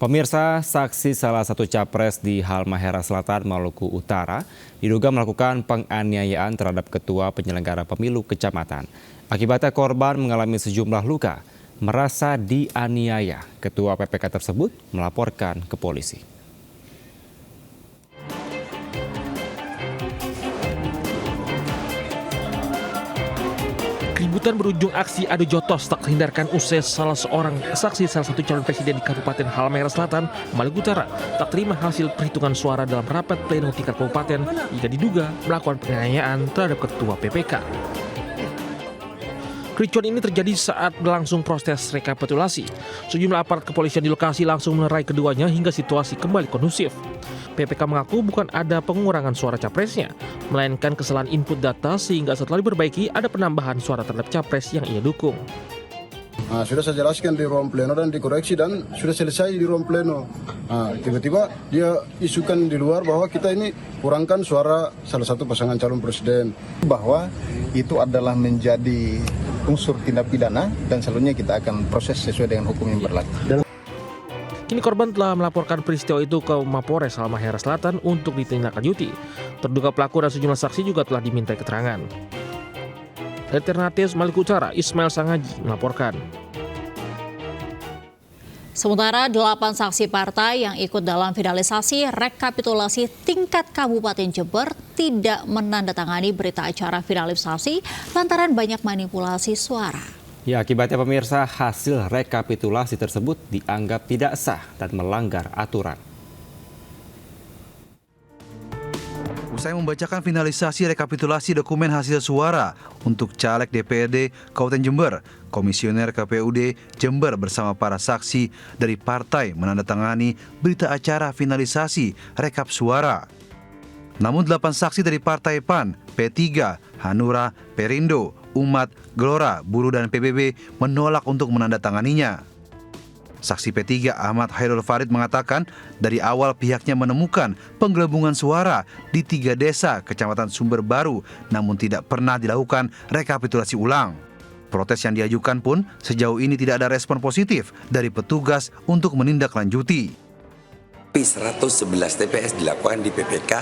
Pemirsa, saksi salah satu capres di Halmahera Selatan, Maluku Utara diduga melakukan penganiayaan terhadap ketua penyelenggara pemilu kecamatan. Akibatnya korban mengalami sejumlah luka, merasa dianiaya. Ketua PPK tersebut melaporkan ke polisi. Keributan berujung aksi adu jotos tak terhindarkan usai salah seorang saksi salah satu calon presiden di Kabupaten Halmahera Selatan, Maluku Utara, tak terima hasil perhitungan suara dalam rapat pleno tingkat kabupaten jika diduga melakukan penganiayaan terhadap ketua PPK. Kericuan ini terjadi saat berlangsung proses rekapitulasi. Sejumlah aparat kepolisian di lokasi langsung melerai keduanya hingga situasi kembali kondusif. PPK mengaku bukan ada pengurangan suara capresnya, melainkan kesalahan input data sehingga setelah diperbaiki ada penambahan suara terhadap capres yang ia dukung. Sudah saya jelaskan di ruang pleno dan dikoreksi dan sudah selesai di ruang pleno. Tiba-tiba dia isukan di luar bahwa kita ini kurangkan suara salah satu pasangan calon presiden. Bahwa itu adalah menjadi unsur tindak pidana dan selanjutnya kita akan proses sesuai dengan hukum yang berlaku. Kini korban telah melaporkan peristiwa itu ke Mapores Halmahera Selatan untuk ditindaklanjuti. Terduga pelaku dan sejumlah saksi juga telah dimintai keterangan. Alternatif Maluku Utara, Ismail Sangaji melaporkan. Sementara 8 saksi partai yang ikut dalam finalisasi rekapitulasi tingkat Kabupaten Jember tidak menandatangani berita acara finalisasi lantaran banyak manipulasi suara. Ya, akibatnya pemirsa, hasil rekapitulasi tersebut dianggap tidak sah dan melanggar aturan. Usai membacakan finalisasi rekapitulasi dokumen hasil suara untuk caleg DPRD Kabupaten Jember, Komisioner KPUD Jember bersama para saksi dari partai menandatangani berita acara finalisasi rekap suara. Namun 8 saksi dari Partai PAN, P3, Hanura, Perindo, Umat, Gelora, Buruh, dan PBB menolak untuk menandatanganinya. Saksi P3 Ahmad Hairul Farid mengatakan dari awal pihaknya menemukan penggelembungan suara di 3 desa Kecamatan Sumber Baru, namun tidak pernah dilakukan rekapitulasi ulang. Protes yang diajukan pun sejauh ini tidak ada respon positif dari petugas untuk menindaklanjuti. 111 TPS dilakukan di PPK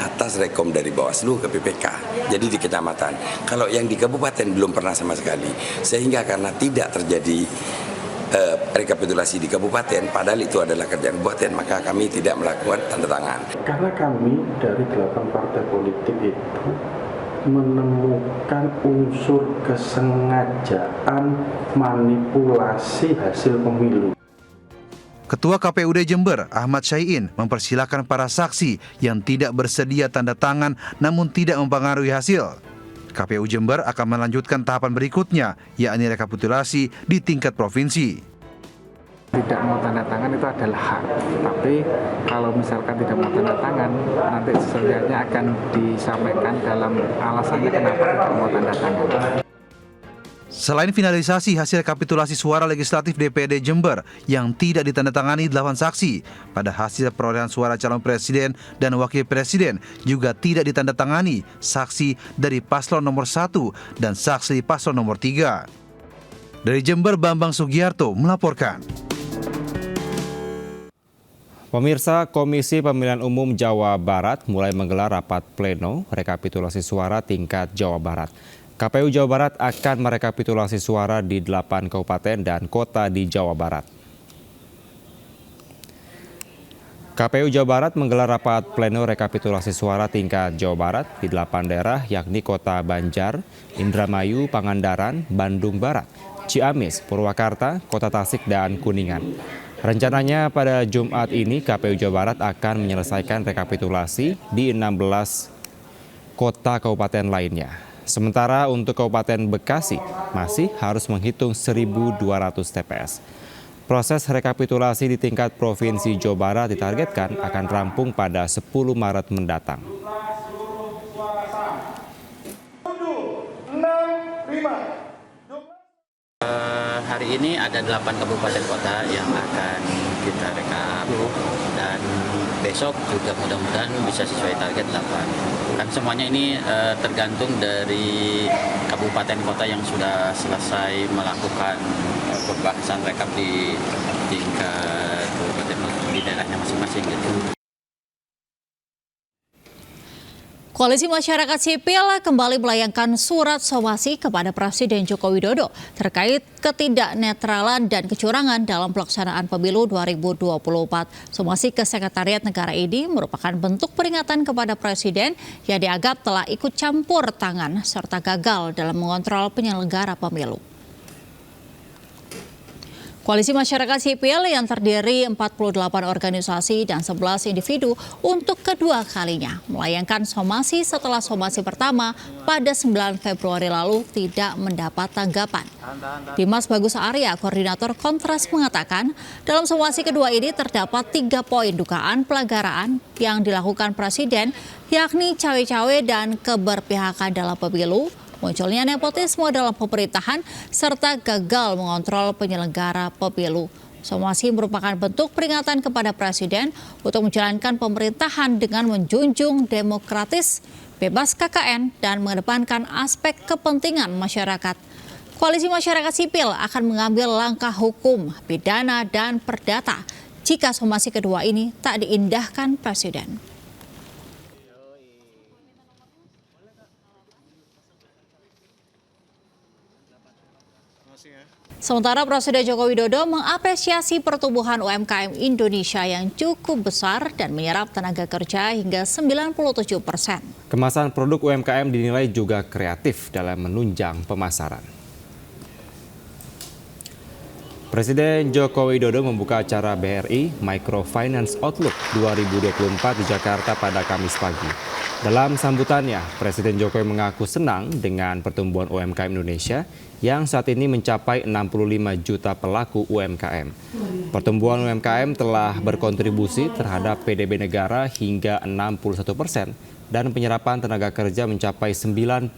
atas rekom dari Bawaslu ke PPK, jadi di kecamatan. Kalau yang di kabupaten belum pernah sama sekali, sehingga karena tidak terjadi rekapitulasi di kabupaten, padahal itu adalah kerjaan kabupaten, maka kami tidak melakukan tanda tangan. Karena kami dari 8 partai politik itu menemukan unsur kesengajaan manipulasi hasil pemilu. Ketua KPUD Jember, Ahmad Syai'in, mempersilahkan para saksi yang tidak bersedia tanda tangan namun tidak mempengaruhi hasil. KPU Jember akan melanjutkan tahapan berikutnya, yakni rekapitulasi di tingkat provinsi. Tidak mau tanda tangan itu adalah hak, tapi kalau misalkan tidak mau tanda tangan, nanti selanjutnya akan disampaikan dalam alasannya kenapa tidak mau tanda tangan. Selain finalisasi hasil rekapitulasi suara legislatif DPRD Jember yang tidak ditandatangani 8 saksi, pada hasil perolehan suara calon presiden dan wakil presiden juga tidak ditandatangani saksi dari paslon nomor 1 dan saksi paslon nomor 3. Dari Jember, Bambang Sugiarto melaporkan. Pemirsa, Komisi Pemilihan Umum Jawa Barat mulai menggelar rapat pleno rekapitulasi suara tingkat Jawa Barat. KPU Jawa Barat akan merekapitulasi suara di 8 kabupaten dan kota di Jawa Barat. KPU Jawa Barat menggelar rapat pleno rekapitulasi suara tingkat Jawa Barat di 8 daerah yakni Kota Banjar, Indramayu, Pangandaran, Bandung Barat, Ciamis, Purwakarta, Kota Tasik, dan Kuningan. Rencananya pada Jumat ini KPU Jawa Barat akan menyelesaikan rekapitulasi di 16 kota kabupaten lainnya. Sementara untuk Kabupaten Bekasi masih harus menghitung 1.200 TPS. Proses rekapitulasi di tingkat Provinsi Jawa Barat ditargetkan akan rampung pada 10 Maret mendatang. Hari ini ada 8 kabupaten kota yang akan kita rekap dan besok juga mudah-mudahan bisa sesuai target 8. Kan semuanya ini tergantung dari kabupaten kota yang sudah selesai melakukan pembahasan rekap di tingkat kabupaten. masing-masing gitu. Koalisi Masyarakat Sipil kembali melayangkan surat somasi kepada Presiden Joko Widodo terkait ketidaknetralan dan kecurangan dalam pelaksanaan pemilu 2024. Somasi ke Sekretariat Negara ini merupakan bentuk peringatan kepada Presiden yang dianggap telah ikut campur tangan serta gagal dalam mengontrol penyelenggara pemilu. Koalisi Masyarakat Sipil yang terdiri 48 organisasi dan 11 individu untuk kedua kalinya melayangkan somasi setelah somasi pertama pada 9 Februari lalu tidak mendapat tanggapan. Dimas Bagus Arya, koordinator Kontras, mengatakan dalam somasi kedua ini terdapat 3 poin dugaan pelanggaran yang dilakukan Presiden, yakni cawe-cawe dan keberpihakan dalam pemilu, munculnya nepotisme dalam pemerintahan, serta gagal mengontrol penyelenggara pemilu. Somasi merupakan bentuk peringatan kepada Presiden untuk menjalankan pemerintahan dengan menjunjung demokratis, bebas KKN, dan mengedepankan aspek kepentingan masyarakat. Koalisi Masyarakat Sipil akan mengambil langkah hukum, pidana, dan perdata jika somasi kedua ini tak diindahkan Presiden. Sementara Presiden Joko Widodo mengapresiasi pertumbuhan UMKM Indonesia yang cukup besar dan menyerap tenaga kerja hingga 97%. Kemasan produk UMKM dinilai juga kreatif dalam menunjang pemasaran. Presiden Joko Widodo membuka acara BRI Microfinance Outlook 2024 di Jakarta pada Kamis pagi. Dalam sambutannya, Presiden Jokowi mengaku senang dengan pertumbuhan UMKM Indonesia yang saat ini mencapai 65 juta pelaku UMKM. Pertumbuhan UMKM telah berkontribusi terhadap PDB negara hingga 61% dan penyerapan tenaga kerja mencapai 97%.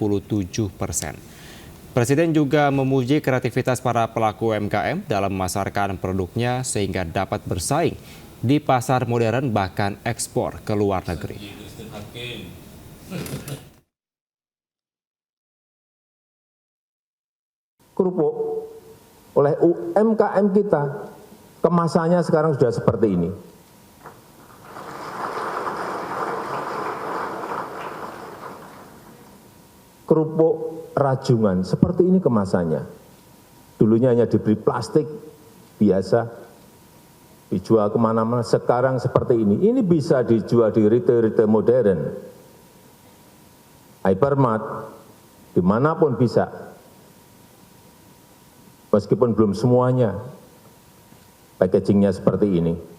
Presiden juga memuji kreativitas para pelaku UMKM dalam memasarkan produknya sehingga dapat bersaing di pasar modern bahkan ekspor ke luar negeri. Kerupuk oleh UMKM kita, kemasannya sekarang sudah seperti ini. Kerupuk rajungan, seperti ini kemasannya. Dulunya hanya diberi plastik biasa, dijual kemana-mana, sekarang seperti ini. Ini bisa dijual di retail-retail modern, hypermart, dimanapun bisa. Meskipun belum semuanya packagingnya seperti ini.